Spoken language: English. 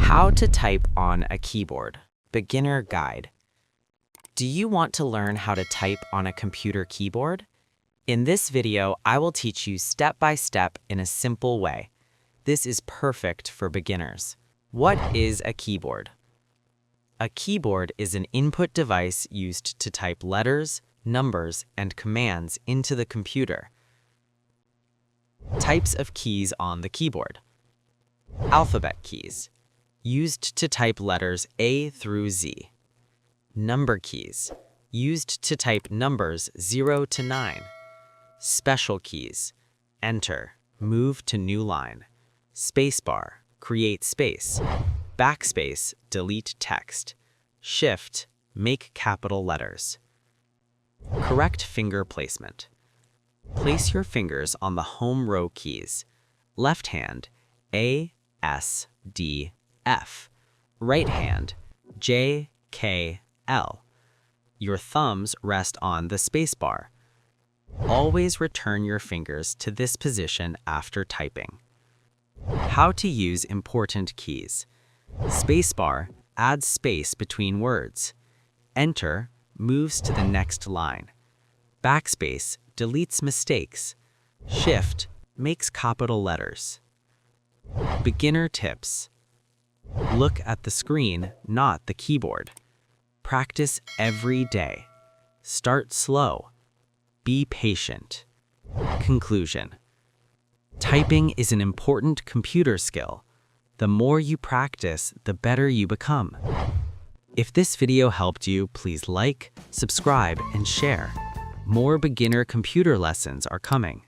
How to type on a keyboard. Beginner guide. Do you want to learn how to type on a computer keyboard? In this video, I will teach you step by step in a simple way. This is perfect for beginners. What is a keyboard? A keyboard is an input device used to type letters, numbers, and commands into the computer. Types of keys on the keyboard. Alphabet keys, used to type letters A through Z. Number keys, used to type numbers 0 to 9. Special keys, enter, move to new line. Spacebar, create space. Backspace, delete text. Shift, make capital letters. Correct finger placement. Place your fingers on the home row keys. Left hand, A, S, D, F. Right hand, J, K, L. Your thumbs rest on the spacebar. Always return your fingers to this position after typing. How to use important keys. Spacebar adds space between words. Enter moves to the next line. Backspace deletes mistakes. Shift makes capital letters. Beginner tips. Look at the screen, not the keyboard. Practice every day. Start slow. Be patient. Conclusion. Typing is an important computer skill. The more you practice, the better you become. If this video helped you, please like, subscribe, and share. More beginner computer lessons are coming.